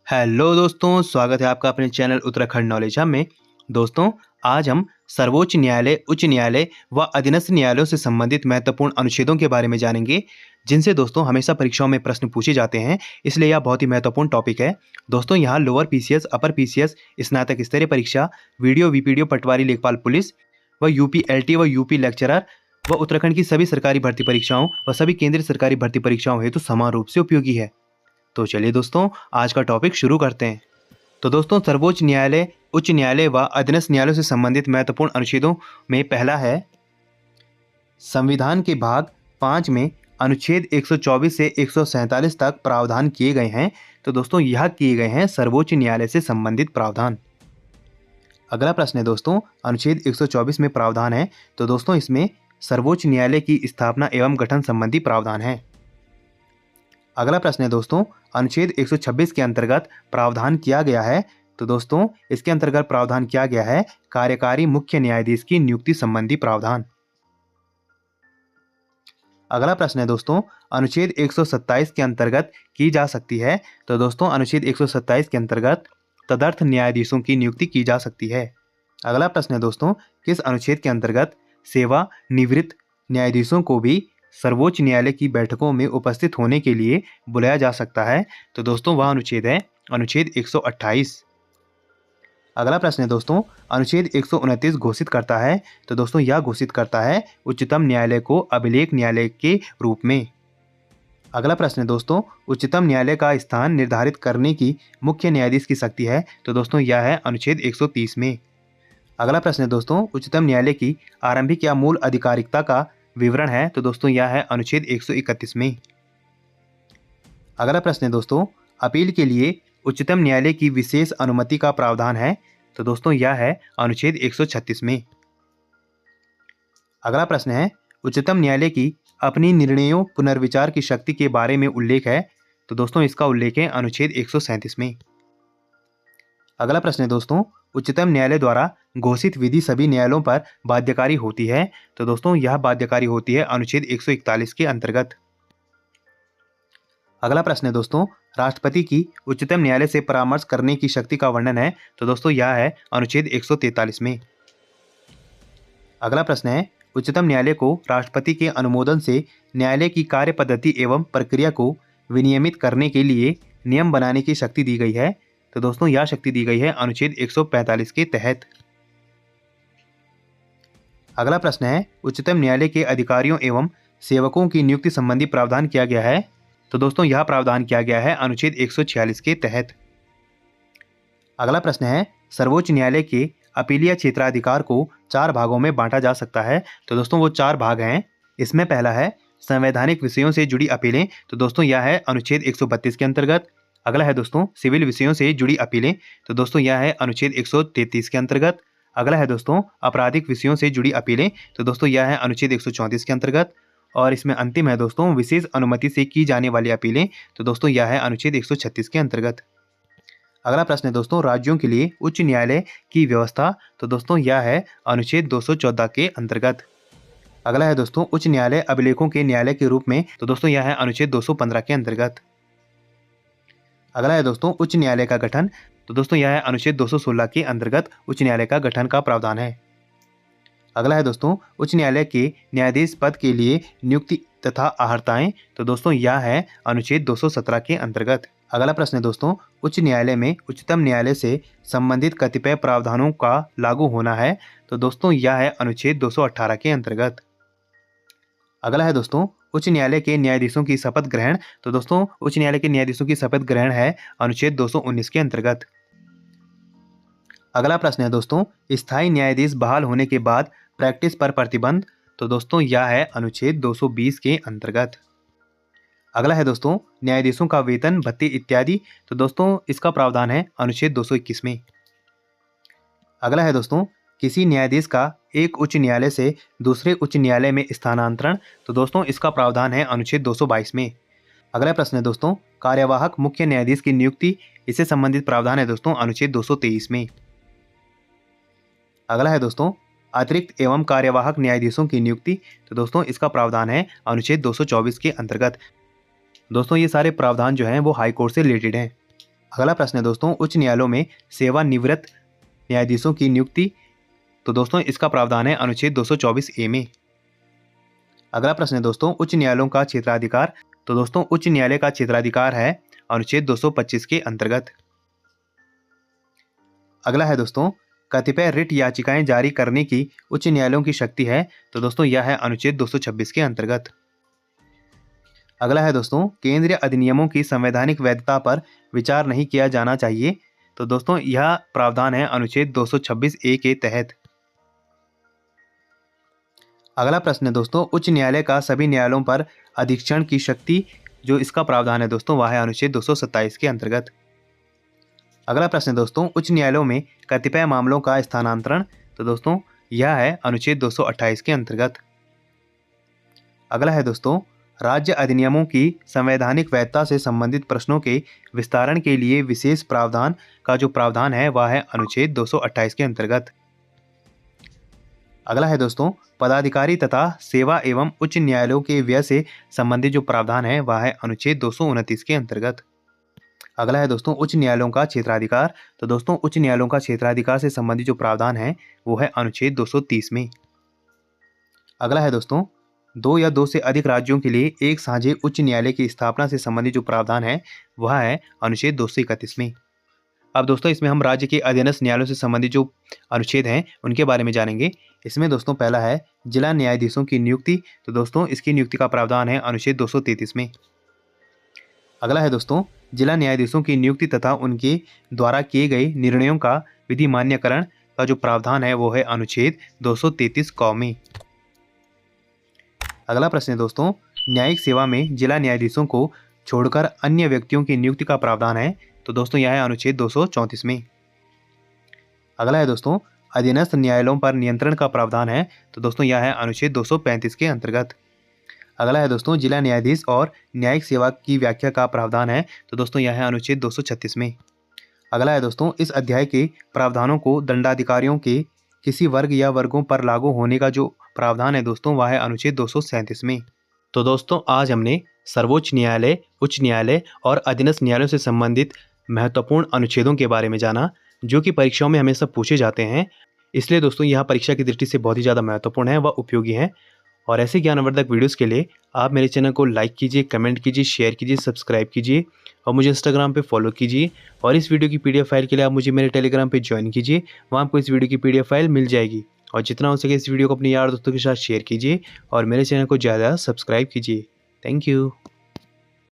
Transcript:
Hello दोस्तों, स्वागत है आपका अपने चैनल उत्तराखंड नॉलेज हब में। दोस्तों, आज हम सर्वोच्च न्यायालय, उच्च न्यायालय व अधीनस्थ न्यायालयों से संबंधित महत्वपूर्ण अनुच्छेदों के बारे में जानेंगे, जिनसे दोस्तों हमेशा परीक्षाओं में प्रश्न पूछे जाते हैं। इसलिए यह बहुत ही महत्वपूर्ण टॉपिक है। दोस्तों, यहाँ लोअर पीसीएस, अपर पीसीएस, स्नातक स्तरीय परीक्षा, वीडियो वीपीडीओ, पटवारी लेखपाल पुलिस व यूपीएलटी व यूपी लेक्चरर व उत्तराखंड की सभी सरकारी भर्ती परीक्षाओं व सभी केंद्रीय सरकारी भर्ती परीक्षाओं हेतु समान रूप से उपयोगी है। तो चलिए दोस्तों, आज का टॉपिक शुरू करते हैं। तो दोस्तों, सर्वोच्च न्यायालय, उच्च न्यायालय व अधीनस्थ न्यायालयों से संबंधित महत्वपूर्ण अनुच्छेदों में पहला है, संविधान के भाग 5 में अनुच्छेद 124 से 147 तक प्रावधान किए गए हैं। तो दोस्तों, यह किए गए हैं सर्वोच्च न्यायालय से संबंधित प्रावधान। अगला प्रश्न है दोस्तों, अनुच्छेद 124 में प्रावधान है, तो दोस्तों इसमें सर्वोच्च न्यायालय की स्थापना एवं गठन संबंधी प्रावधान है। अगला प्रश्न है दोस्तों, अनुच्छेद 126 के अंतर्गत प्रावधान किया गया है, तो दोस्तों इसके अंतर्गत प्रावधान किया गया है कार्यकारी मुख्य न्यायाधीश की नियुक्ति संबंधी प्रावधान। अगला प्रश्न है दोस्तों, अनुच्छेद 127 के अंतर्गत की जा सकती है, तो दोस्तों अनुच्छेद 127 के अंतर्गत तदर्थ न्यायाधीशों की नियुक्ति की जा सकती है। अगला प्रश्न है दोस्तों, किस अनुच्छेद के अंतर्गत सेवानिवृत्त न्यायाधीशों को भी सर्वोच्च न्यायालय की बैठकों में उपस्थित होने के लिए बुलाया जा सकता है, तो दोस्तों वह अनुच्छेद है अनुच्छेद 128। अगला प्रश्न है दोस्तों, अनुच्छेद 129 घोषित करता है, तो दोस्तों यह घोषित करता है उच्चतम न्यायालय को अभिलेख न्यायालय के रूप में। अगला प्रश्न है दोस्तों, उच्चतम न्यायालय का स्थान निर्धारित करने की मुख्य न्यायाधीश की शक्ति है, तो दोस्तों यह है अनुच्छेद 130 में। अगला प्रश्न है दोस्तों, उच्चतम न्यायालय की आरंभिक या मूल अधिकारिकता का विवरण है, तो दोस्तों यह है अनुच्छेद 131 में। अगला प्रश्न है दोस्तों, अपील के लिए उच्चतम न्यायालय की विशेष अनुमति का प्रावधान है, तो दोस्तों यह है अनुच्छेद 136 में। अगला प्रश्न है, उच्चतम न्यायालय की अपनी निर्णयों पुनर्विचार की शक्ति के बारे में उल्लेख है, तो दोस्तों इसका उल्लेख है अनुच्छेद 137 में। अगला प्रश्न है दोस्तों, उच्चतम न्यायालय द्वारा घोषित विधि सभी न्यायालयों पर बाध्यकारी होती है, तो दोस्तों यह बाध्यकारी होती है अनुच्छेद 141 के अंतर्गत। अगला प्रश्न है दोस्तों, राष्ट्रपति की उच्चतम न्यायालय से परामर्श करने की शक्ति का वर्णन है, तो दोस्तों यह है अनुच्छेद 143 में। अगला प्रश्न है, उच्चतम न्यायालय को राष्ट्रपति के अनुमोदन से न्यायालय की कार्य पद्धति एवं प्रक्रिया को विनियमित करने के लिए नियम बनाने की शक्ति दी गई है, तो दोस्तों यह शक्ति दी गई है अनुच्छेद 145 के तहत। अगला प्रश्न है, उच्चतम न्यायालय के अधिकारियों एवं सेवकों की नियुक्ति संबंधी प्रावधान किया गया है, तो दोस्तों यह प्रावधान किया गया है अनुच्छेद 146 के तहत। अगला प्रश्न है, सर्वोच्च न्यायालय के अपीलीय क्षेत्राधिकार को 4 भागों में बांटा जा सकता है, तो दोस्तों वो 4 भाग हैं। इसमें पहला है संवैधानिक विषयों से जुड़ी अपीलें, तो दोस्तों यह है अनुच्छेद 132 के अंतर्गत। अगला है दोस्तों सिविल विषयों से जुड़ी अपीलें, तो दोस्तों यह है अनुच्छेद 133 के अंतर्गत। अगला है दोस्तों आपराधिक विषयों से जुड़ी अपीलें, तो दोस्तों यह है अनुच्छेद 134 के अंतर्गत। और इसमें अंतिम है दोस्तों विशेष अनुमति से की जाने वाली अपीलें, तो दोस्तों यह है अनुच्छेद 136 के अंतर्गत। अगला प्रश्न है दोस्तों, राज्यों के लिए उच्च न्यायालय की व्यवस्था, तो दोस्तों यह है अनुच्छेद 214 के अंतर्गत। अगला है दोस्तों उच्च न्यायालय अभिलेखों के न्यायालय के रूप में, तो दोस्तों यह है अनुच्छेद 215 के अंतर्गत। अगला है दोस्तों उच्च न्यायालय का गठन, तो दोस्तों यह है अनुच्छेद 216 के अंतर्गत उच्च न्यायालय का गठन का प्रावधान है। अगला है दोस्तों उच्च न्यायालय के न्यायाधीश पद के लिए नियुक्ति तथा अहर्ताएं, तो दोस्तों यह है अनुच्छेद 217 के अंतर्गत। अगला प्रश्न है दोस्तों, उच्च न्यायालय में उच्चतम न्यायालय से संबंधित कतिपय प्रावधानों का लागू होना है, तो दोस्तों यह है अनुच्छेद 218 के अंतर्गत। अगला है दोस्तों उच्च न्यायालय के न्यायाधीशों की शपथ ग्रहण, तो दोस्तों उच्च न्यायालय के न्यायाधीशों की शपथ ग्रहण है अनुच्छेद 219 के अंतर्गत। अगला प्रश्न है दोस्तों, स्थायी न्यायाधीश बहाल होने के बाद प्रैक्टिस पर प्रतिबंध, तो दोस्तों यह है अनुच्छेद 220 के अंतर्गत। अगला है दोस्तों न्यायाधीशों का वेतन भत्ते इत्यादि, तो दोस्तों इसका प्रावधान है अनुच्छेद 221 में। अगला है दोस्तों किसी न्यायाधीश का एक उच्च न्यायालय से दूसरे उच्च न्यायालय में स्थानांतरण, तो दोस्तों इसका प्रावधान है अनुच्छेद 222 में। अगला प्रश्न है दोस्तों, कार्यवाहक मुख्य न्यायाधीश की नियुक्ति, इससे संबंधित प्रावधान है दोस्तों अनुच्छेद 223 में। अगला है दोस्तों अतिरिक्त एवं कार्यवाहक न्यायाधीशों की नियुक्ति, तो दोस्तों इसका प्रावधान है अनुच्छेद 224 के अंतर्गत। दोस्तों ये सारे प्रावधान जो हैं वो हाई कोर्ट से रिलेटेड हैं। अगला प्रश्न है दोस्तों, उच्च न्यायालयों में सेवानिवृत्त न्यायाधीशों की नियुक्ति। तो दोस्तों इसका प्रावधान है अनुच्छेद 224A में। अगला प्रश्न है दोस्तों, उच्च न्यायालयों का क्षेत्राधिकार। तो दोस्तों उच्च न्यायालय का क्षेत्राधिकार है अनुच्छेद 225 के अंतर्गत। अगला है दोस्तों, कतिपय रिट याचिकाएं जारी करने की उच्च न्यायालयों की शक्ति है। तो दोस्तों यह है अनुच्छेद 226 के अंतर्गत। अगला है दोस्तों, केंद्रीय अधिनियमों की संवैधानिक वैधता पर विचार नहीं किया जाना चाहिए। तो दोस्तों यह प्रावधान है अनुच्छेद 226A के तहत। अगला प्रश्न है दोस्तों, उच्च न्यायालय का सभी न्यायालयों पर अधीक्षण की शक्ति। जो इसका प्रावधान है दोस्तों वह है अनुच्छेद 227 के अंतर्गत। अगला प्रश्न है दोस्तों, उच्च न्यायालयों में कतिपय मामलों का स्थानांतरण। तो दोस्तों यह है अनुच्छेद 228 के अंतर्गत। अगला है दोस्तों, राज्य अधिनियमों की संवैधानिक वैधता से संबंधित प्रश्नों के विस्तारण के लिए विशेष प्रावधान का जो प्रावधान है वह है अनुच्छेद 228 के अंतर्गत। अगला है दोस्तों, पदाधिकारी तथा सेवा एवं उच्च न्यायालयों के व्यय से संबंधित जो प्रावधान है वह है अनुच्छेद 229 के अंतर्गत। अगला है दोस्तों, उच्च न्यायालयों का क्षेत्राधिकार। तो दोस्तों उच्च न्यायालयों का क्षेत्राधिकार से संबंधित जो प्रावधान है वो है अनुच्छेद 230 में। अगला है दोस्तों, 2 या 2 से अधिक राज्यों के लिए एक साझे उच्च न्यायालय की स्थापना से संबंधित जो प्रावधान है वह है अनुच्छेद 231 में। अब दोस्तों इसमें हम राज्य के अधीनस्थ न्यायालयों से संबंधित जो अनुच्छेद हैं उनके बारे में जानेंगे। इसमें दोस्तों पहला है जिला न्यायाधीशों की नियुक्ति। तो दोस्तों इसकी नियुक्ति का प्रावधान है अनुच्छेद 233 में। अगला है दोस्तों, जिला न्यायाधीशों की नियुक्ति तथा उनके द्वारा किए गए निर्णयों का विधि मान्यकरण का जो प्रावधान है वो है अनुच्छेद 233 क में। अगला प्रश्न है दोस्तों, न्यायिक सेवा में जिला न्यायाधीशों को छोड़कर अन्य व्यक्तियों की नियुक्ति का प्रावधान है। तो दोस्तों यह है अनुच्छेद 234 में। अगला है दोस्तों, अधीनस्थ न्यायालयों पर नियंत्रण का प्रावधान है। तो दोस्तों यह है अनुच्छेद 235 के अंतर्गत। अगला है दोस्तों, जिला न्यायाधीश और न्यायिक सेवा की व्याख्या का प्रावधान है। तो दोस्तों यह है अनुच्छेद 236 में। अगला है दोस्तों, इस अध्याय के प्रावधानों को दंडाधिकारियों के किसी वर्ग या वर्गों पर लागू होने का जो प्रावधान है दोस्तों वह है अनुच्छेद 237 में। तो दोस्तों आज हमने सर्वोच्च न्यायालय, उच्च न्यायालय और अधीनस्थ न्यायालयों से संबंधित महत्वपूर्ण अनुच्छेदों के बारे में जाना जो कि परीक्षाओं में हमेशा पूछे जाते हैं। इसलिए दोस्तों यह परीक्षा की दृष्टि से बहुत ही ज़्यादा महत्वपूर्ण है व उपयोगी है। और ऐसे ज्ञानवर्धक वीडियोस के लिए आप मेरे चैनल को लाइक कीजिए, कमेंट कीजिए, शेयर कीजिए, सब्सक्राइब कीजिए और मुझे इंस्टाग्राम पे फॉलो कीजिए। और इस वीडियो की PDF फाइल के लिए आप मुझे मेरे टेलीग्राम पे ज्वाइन कीजिए, वहाँ आपको इस वीडियो की PDF फाइल मिल जाएगी। और जितना हो सके इस वीडियो को अपने यार दोस्तों के साथ शेयर कीजिए और मेरे चैनल को ज़्यादा सब्सक्राइब कीजिए। Thank you.